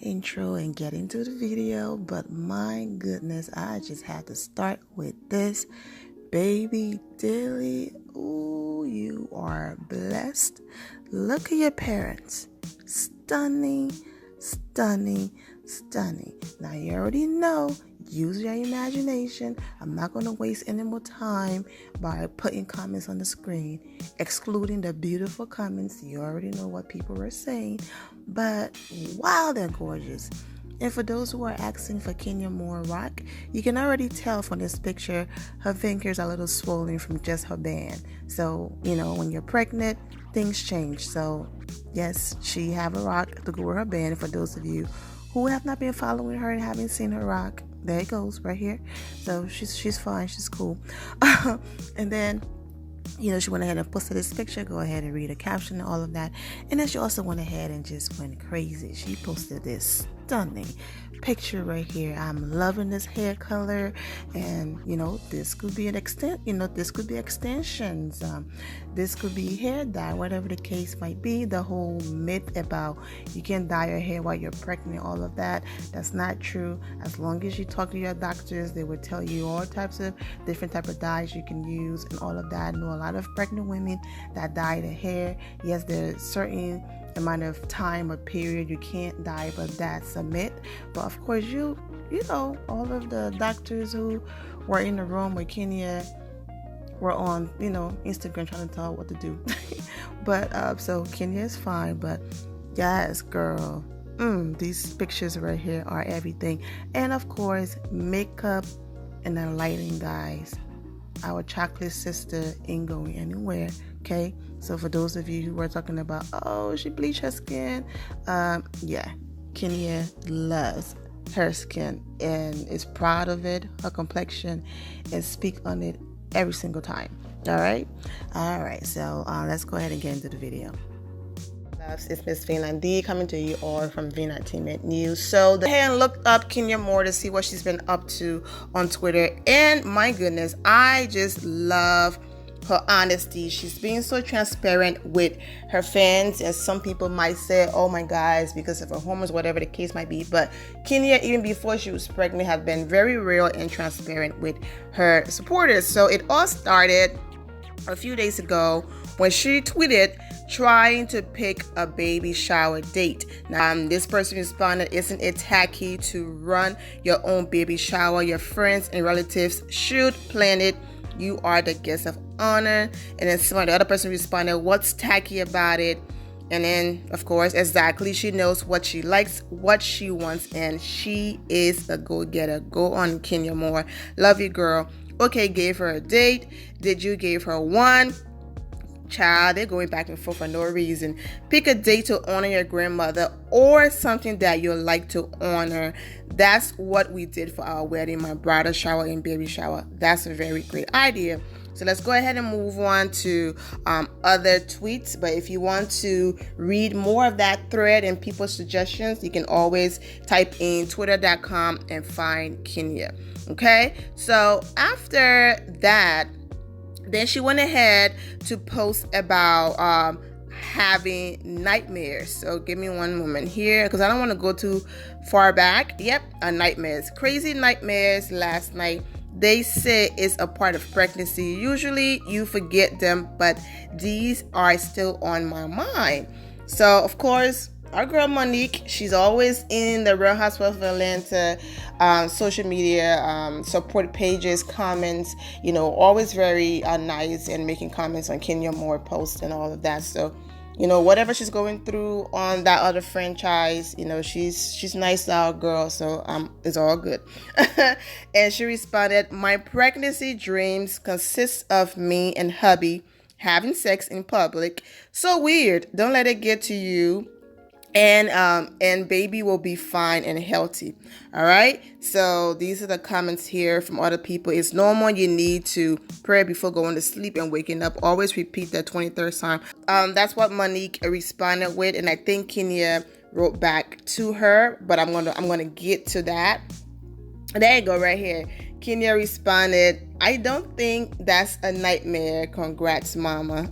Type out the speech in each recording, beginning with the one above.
intro and get into the video, but my goodness, I just had to start with this. Baby Daly, ooh, you are blessed. Look at your parents. Stunning, stunning, stunning. Now you already know, use your imagination. I'm not going to waste any more time by putting comments on the screen, excluding the beautiful comments. You already know what people are saying, but wow, they're gorgeous. And for those who are asking for Kenya Moore rock, you can already tell from this picture, her fingers are a little swollen from just her band. So, when you're pregnant, things change. So, yes, she have a rock to go with her band. For those of you who have not been following her and haven't seen her rock, there it goes right here. So she's fine, she's cool. And then, she went ahead and posted this picture. Go ahead and read the caption and all of that. And then she also went ahead and just went crazy. She posted this stunning picture right here. I'm loving this hair color, and this could be an extent. This could be extensions. This could be hair dye, whatever the case might be. The whole myth about you can't dye your hair while you're pregnant, all of that's not true. As long as you talk to your doctors, they will tell you all types of different type of dyes you can use and all of that. I know a lot of pregnant women that dye their hair. Yes, there's certain amount of time or period you can't dye, but that's a myth. But of course, all of the doctors who were in the room with Kenya were on, Instagram trying to tell her what to do. But so Kenya is fine, but yes, girl, these pictures right here are everything. And of course, makeup and the lighting, guys. Our chocolate sister ain't going anywhere. Okay, so for those of you who are talking about, oh, she bleached her skin, Kenya loves her skin and is proud of it, her complexion, and speak on it every single time. All right, so let's go ahead and get into the video. It's Miss Vina D coming to you all from Vina Entertainment News. So go ahead and look up Kenya Moore to see what she's been up to on Twitter. And my goodness, I just love her honesty. She's being so transparent with her fans, and some people might say, oh my guys, because of her hormones, whatever the case might be. But Kenya, even before she was pregnant, had been very real and transparent with her supporters. So it all started a few days ago when she tweeted trying to pick a baby shower date. Now, this person responded, isn't it tacky to run your own baby shower? Your friends and relatives should plan it. You are the guest of honor. And then the other person responded, what's tacky about it? And then, of course, exactly, she knows what she likes, what she wants, and she is a go-getter. Go on, Kenya Moore. Love you, girl. Okay, gave her a date. Did you give her one? Child, they're going back and forth for no reason. Pick a date to honor your grandmother or something that you like to honor. That's what we did for our wedding, my bridal shower and baby shower. That's a very great idea. So let's go ahead and move on to other tweets. But if you want to read more of that thread and people's suggestions, you can always type in twitter.com and find Kenya. Okay, so after that, then she went ahead to post about having nightmares. So give me one moment here because I don't want to go too far back. Yep, nightmares. Crazy nightmares last night. They say it's a part of pregnancy. Usually you forget them, but these are still on my mind. So, of course, our girl Monique, she's always in the Real Housewives of Atlanta social media support pages, comments, always very nice and making comments on Kenya Moore posts and all of that. So, whatever she's going through on that other franchise, she's nice out girl, so it's all good. And she responded, my pregnancy dreams consist of me and hubby having sex in public. So weird. Don't let it get to you. And baby will be fine and healthy. All right. So these are the comments here from other people. It's normal. You need to pray before going to sleep and waking up. Always repeat that 23rd time. That's what Monique responded with, and I think Kenya wrote back to her. But I'm gonna get to that. There you go, right here. Kenya responded, I don't think that's a nightmare. Congrats, mama.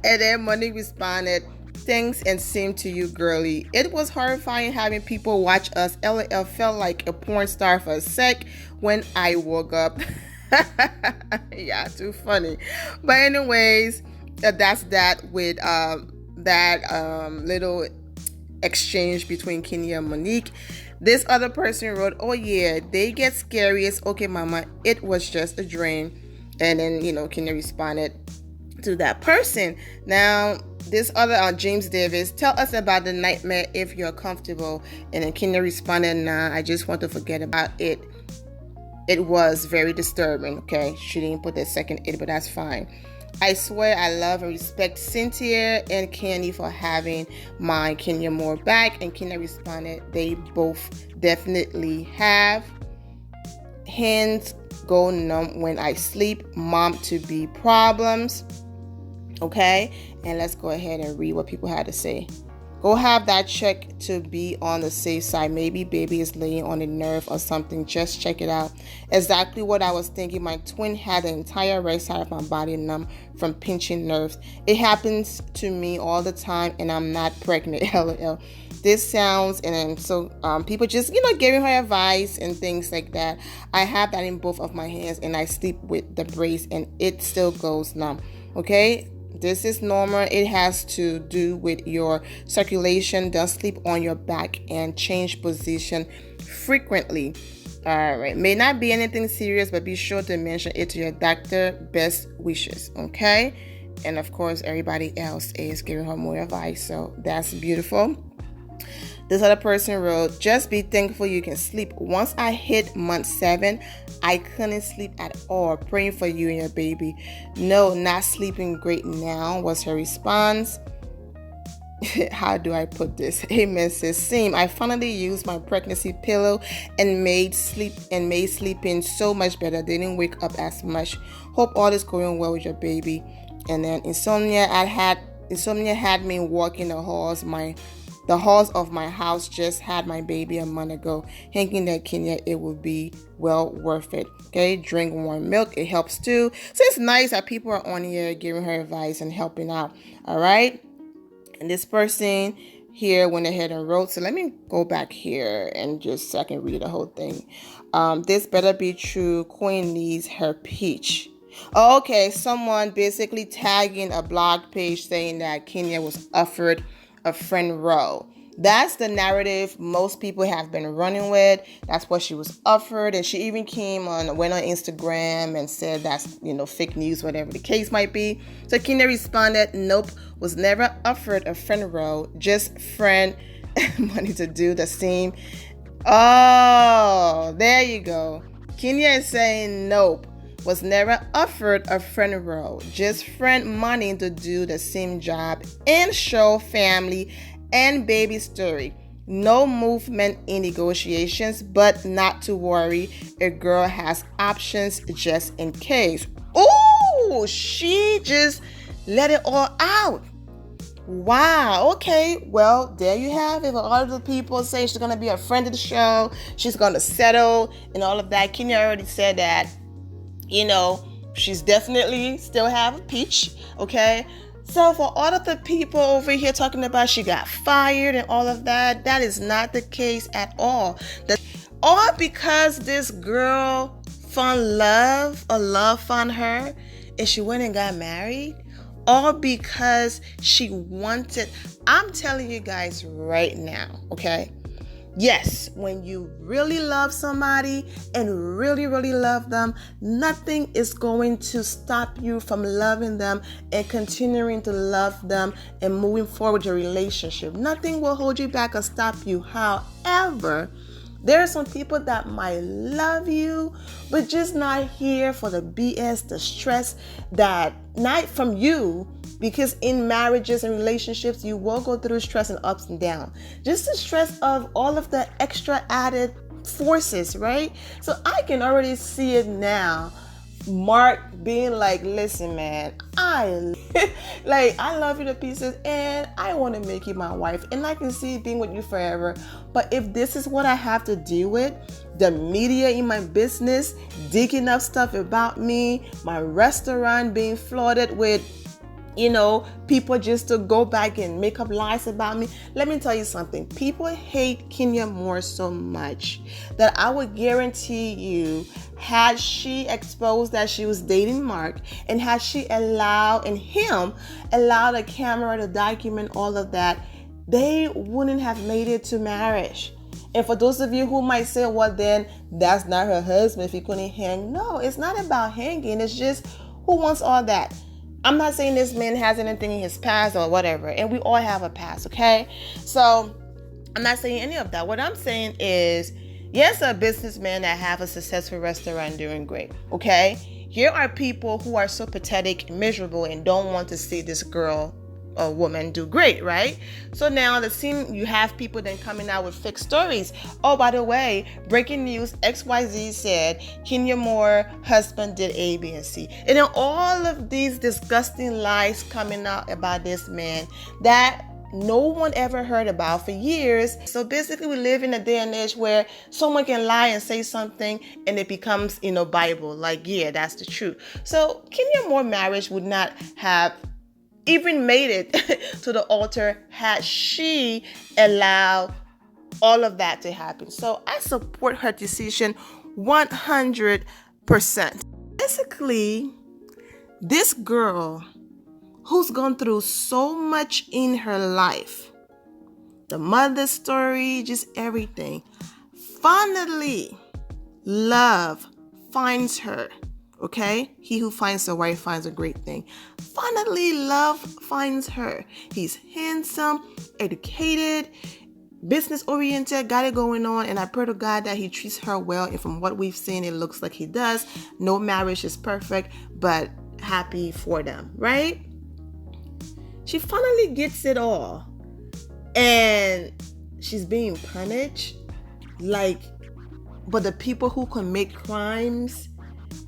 And then Monique responded, thinks and seem to you girly. It was horrifying having people watch us. LOL, felt like a porn star for a sec when I woke up. Yeah, too funny. But anyways, that's that with little exchange between Kenya and Monique. This other person wrote, oh yeah, they get scary. It's okay, mama, it was just a dream. And then, Kenya responded to that person. Now, this other James Davis, tell us about the nightmare if you're comfortable. And then Kenya responded, nah, I just want to forget about it. It was very disturbing. Okay, she didn't put the second it, but that's fine. I swear I love and respect Cynthia and Candy for having my Kenya Moore back. And Kenya responded, they both definitely have. Hands go numb when I sleep. Mom to be problems. Okay, and let's go ahead and read what people had to say. Go have that check to be on the safe side. Maybe baby is laying on a nerve or something. Just check it out. Exactly what I was thinking. My twin had the entire right side of my body numb from pinching nerves. It happens to me all the time and I'm not pregnant. LOL. This sounds, and then so people just, giving her advice and things like that. I have that in both of my hands and I sleep with the brace and it still goes numb. Okay. This is normal. It has to do with your circulation. Don't sleep on your back and change position frequently. All right. May not be anything serious, but be sure to mention it to your doctor. Best wishes. Okay. And of course, everybody else is giving her more advice. So that's beautiful. This other person wrote, just be thankful you can sleep. Once I hit month 7, I couldn't sleep at all. Praying for you and your baby. No, not sleeping great now, was her response. How do I put this? Amen, sis. Same. I finally used my pregnancy pillow and made sleeping so much better. Didn't wake up as much. Hope all is going well with your baby. And then insomnia had me walking the halls of my house. Just had my baby a month ago. Thinking that Kenya, it would be well worth it. Okay, drink warm milk. It helps too. So it's nice that people are on here giving her advice and helping out. All right. And this person here went ahead and wrote. So let me go back here and just so I can read the whole thing. This better be true. Queen needs her peach. Okay, someone basically tagging a blog page saying that Kenya was offered a friend RHOA. That's the narrative most people have been running with. That's what she was offered. And she even went on Instagram and said that's, fake news, whatever the case might be. So Kenya responded, nope, was never offered a friend RHOA, just friend money to do the same. Oh, there you go. Kenya is saying nope. Was never offered a friend RHOA, just friend money to do the same job and show family and baby story. No movement in negotiations, but not to worry. A girl has options just in case. Ooh, she just let it all out. Wow. Okay. Well, there you have it. A lot of the people say she's going to be a friend of the show. She's going to settle and all of that. Kenya already said that. She's definitely still have a peach, okay? So for all of the people over here talking about she got fired and all of that, that is not the case at all. All because this girl found love found her and she went and got married. All because she wanted, I'm telling you guys right now, okay? Yes, when you really love somebody and really, really love them, nothing is going to stop you from loving them and continuing to love them and moving forward your relationship. Nothing will hold you back or stop you. However, there are some people that might love you, but just not here for the BS, the stress that not from you. Because in marriages and relationships, you will go through stress and ups and downs. Just the stress of all of the extra added forces, right? So I can already see it now. Mark being like, listen, man, I love you to pieces and I want to make you my wife. And I can see being with you forever. But if this is what I have to deal with, the media in my business, digging up stuff about me, my restaurant being flooded with people just to go back and make up lies about me. Let me tell you something. People hate Kenya Moore so much that I would guarantee you, had she exposed that she was dating Mark, and had she allowed the camera to document all of that, they wouldn't have made it to marriage. And for those of you who might say, well, then that's not her husband if he couldn't hang. No, it's not about hanging. It's just, who wants all that? I'm not saying this man has anything in his past or whatever, and we all have a past, okay? So I'm not saying any of that. What I'm saying is, yes, a businessman that have a successful restaurant doing great, okay? Here are people who are so pathetic, miserable, and don't want to see this girl or woman do great, right? So now you have people then coming out with fake stories. Oh, by the way, breaking news, XYZ said Kenya Moore husband did A, B, and C. And then all of these disgusting lies coming out about this man that no one ever heard about for years. So basically we live in a day and age where someone can lie and say something and it becomes, Bible. Like, yeah, that's the truth. So Kenya Moore marriage would not have even made it to the altar had she allowed all of that to happen. So I support her decision 100%. Basically, this girl who's gone through so much in her life, the mother story, just everything, finally love finds her. Okay? He who finds a wife finds a great thing. Finally, love finds her. He's handsome, educated, business-oriented, got it going on, and I pray to God that he treats her well, and from what we've seen, it looks like he does. No marriage is perfect, but happy for them, right? She finally gets it all, and she's being punished, but the people who commit crimes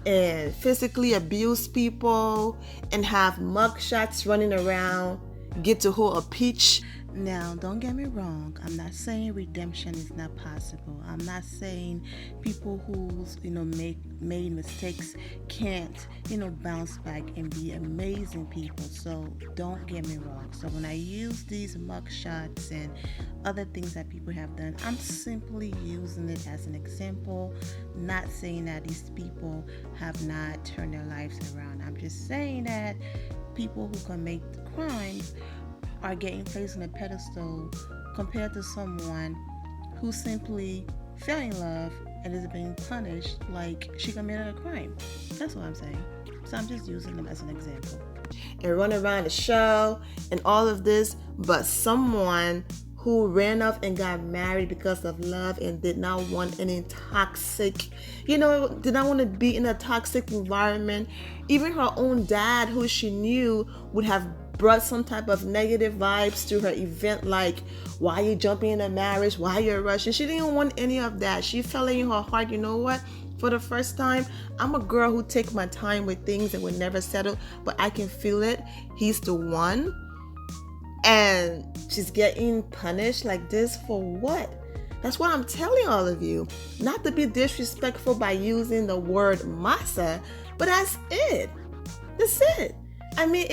and physically abuse people and have mugshots running around get to hold a peach. Now, don't get me wrong. I'm not saying redemption is not possible. I'm not saying people who's, made mistakes can't, bounce back and be amazing people. So don't get me wrong. So when I use these mugshots and other things that people have done, I'm simply using it as an example, not saying that these people have not turned their lives around. I'm just saying that people who commit crimes are getting placed on a pedestal compared to someone who simply fell in love and is being punished like she committed a crime. That's what I'm saying. So I'm just using them as an example. And run around the show and all of this, but someone who ran off and got married because of love and did not want any toxic, did not want to be in a toxic environment. Even her own dad, who she knew would have brought some type of negative vibes to her event, like, why are you jumping in a marriage? Why are you rushing? She didn't want any of that. She felt in her heart, you know what? For the first time, I'm a girl who takes my time with things and would never settle, but I can feel it. He's the one. And she's getting punished like this for what? That's why I'm telling all of you not to be disrespectful by using the word masa, but that's it. That's it. I mean,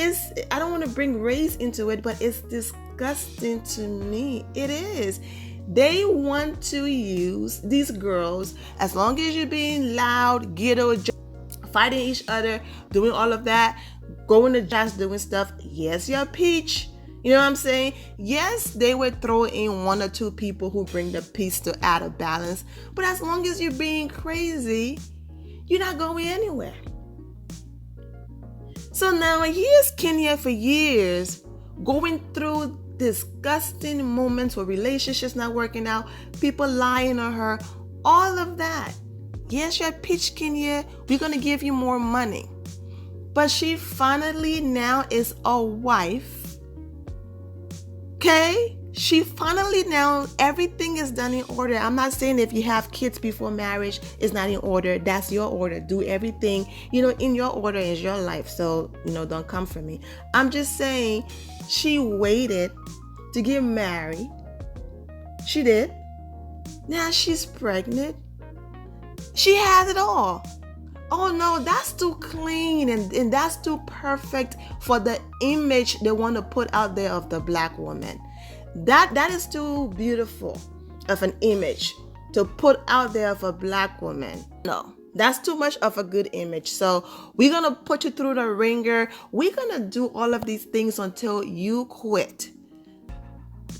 I don't want to bring race into it, but it's disgusting to me. It is. They want to use these girls, as long as you're being loud, ghetto, fighting each other, doing all of that, going to jazz, doing stuff. Yes, you're a peach. You know what I'm saying? Yes, they would throw in one or two people who bring the peace to add a balance. But as long as you're being crazy, you're not going anywhere. So now here's Kenya for years going through disgusting moments where relationships not working out, people lying on her, all of that. Yes, you're a peach, Kenya. We're going to give you more money. But she finally now is a wife. Okay? She finally now, everything is done in order. I'm not saying if you have kids before marriage, it's not in order. That's your order. Do everything, in your order is your life. So, don't come for me. I'm just saying she waited to get married. She did. Now she's pregnant. She has it all. oh no, that's too clean and that's too perfect for the image they want to put out there of the black woman. That is too beautiful of an image to put out there of a black woman. No, that's too much of a good image. So we're gonna put you through the ringer. We're gonna do all of these things until you quit.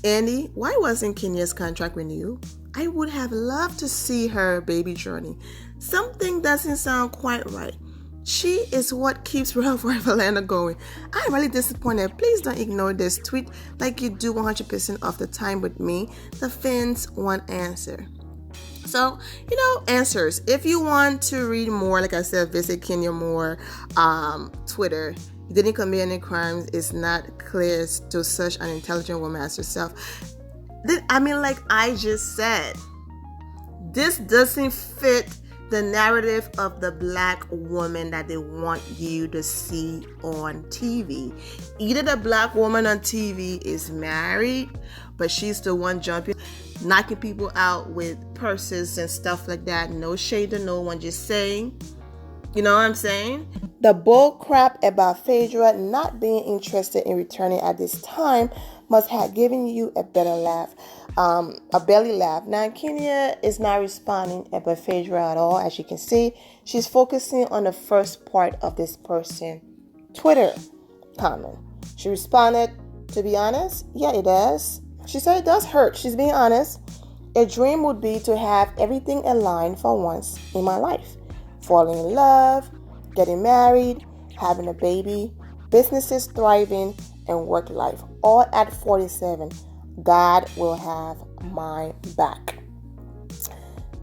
Andy, why wasn't Kenya's contract renewed? I would have loved to see her baby journey. Something doesn't sound quite right. She is what keeps Real Forever Lana going. I'm really disappointed. Please don't ignore this tweet like you do 100% of the time with me. The fans want answer. So, answers. If you want to read more, like I said, visit Kenya Moore Twitter. You didn't commit any crimes. It's not clear to such an intelligent woman as yourself. Like I just said, this doesn't fit the narrative of the black woman that they want you to see on TV. Either the black woman on TV is married, but she's the one jumping, knocking people out with purses and stuff like that. No shade to no one, just saying. You know what I'm saying? The bull crap about Phaedra not being interested in returning at this time must have given you a better laugh, a belly laugh. Now, Kenya is not responding about Phaedra at all. As you can see, she's focusing on the first part of this person's Twitter comment. She responded, to be honest, yeah, it does. She said it does hurt. She's being honest. A dream would be to have everything aligned for once in my life. Falling in love, getting married, having a baby, businesses thriving, and work life, all at 47. God will have my back.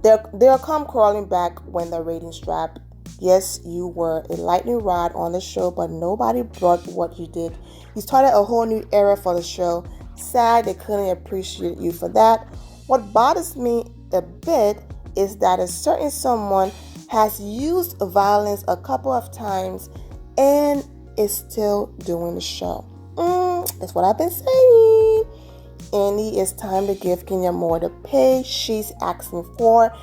They'll come crawling back when the ratings drop. Yes, you were a lightning rod on the show, but nobody brought what you did. You started a whole new era for the show. Sad they couldn't appreciate you for that. What bothers me a bit is that a certain someone has used violence a couple of times and is still doing the show. That's what I've been saying. Andy, it's time to give Kenya Moore the pay she's asking for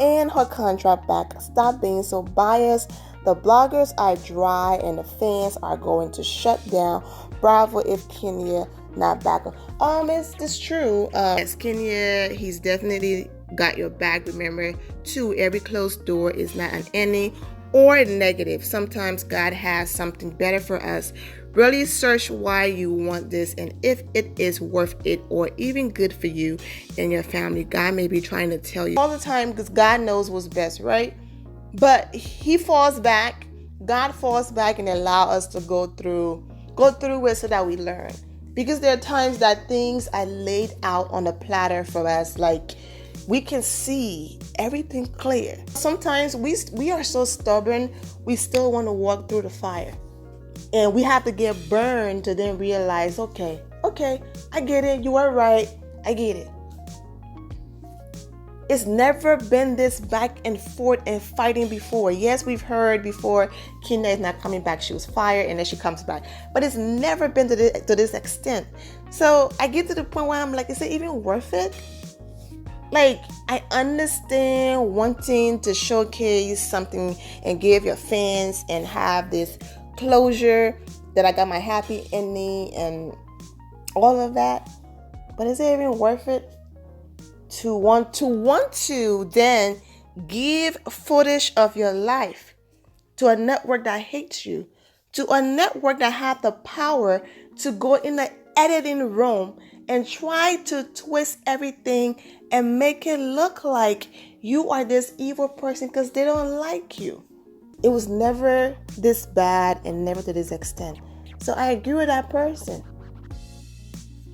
and her contract back. Stop being so biased. The bloggers are dry and the fans are going to shut down. Bravo if Kenya not back. It's true. Yes, Kenya, he's definitely got your back. Remember, too, every closed door is not an ending or negative. Sometimes God has something better for us. Really search why you want this and if it is worth it or even good for you and your family. God may be trying to tell you all the time because God knows what's best, right? But he falls back. God falls back and allow us to go through it so that we learn. Because there are times that things are laid out on a platter for us, like we can see everything clear. Sometimes we are so stubborn, we still want to walk through the fire. And we have to get burned to then realize, okay, I get it. You are right. I get it. It's never been this back and forth and fighting before. Yes, we've heard before Kenya is not coming back. She was fired and then she comes back. But it's never been to this extent. So I get to the point where I'm like, is it even worth it? Like, I understand wanting to showcase something and give your fans and have this closure that I got my happy ending and all of that. But is it even worth it? To want to then give footage of your life to a network that hates you, to a network that have the power to go in the editing room and try to twist everything and make it look like you are this evil person because they don't like you. It was never this bad and never to this extent. So I agree with that person.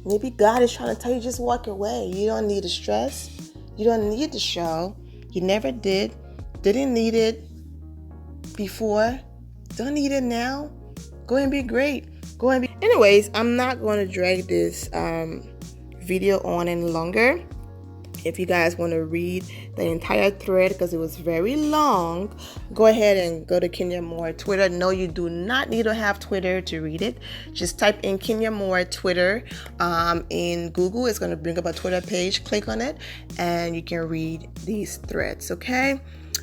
Maybe God is trying to tell you just walk away. You don't need the stress. You don't need the show. You never did. Didn't need it before. Don't need it now. Go and be great. Anyways, I'm not going to drag this video on any longer. If you guys want to read the entire thread because it was very long, go ahead and go to Kenya Moore Twitter. No, you do not need to have Twitter to read it. Just type in Kenya Moore Twitter in Google. It's going to bring up a Twitter page. Click on it and you can read these threads, okay?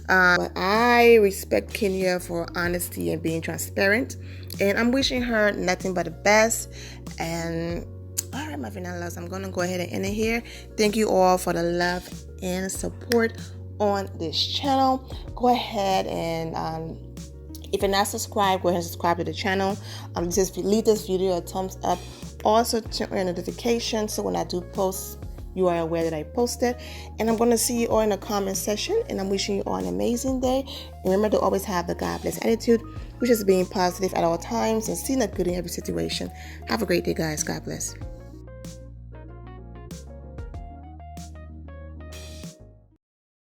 But I respect Kenya for honesty and being transparent, and I'm wishing her nothing but the best. And all right, my vanillas, I'm gonna go ahead and end it here. Thank you all for the love and support on this channel. Go ahead and if you're not subscribed, go ahead and subscribe to the channel. Just leave this video a thumbs up. Also turn on notifications so when I do post, you are aware that I posted. And I'm going to see you all in the comment section. And I'm wishing you all an amazing day. And remember to always have the God bless attitude, which is being positive at all times and seeing the good in every situation. Have a great day, guys. God bless.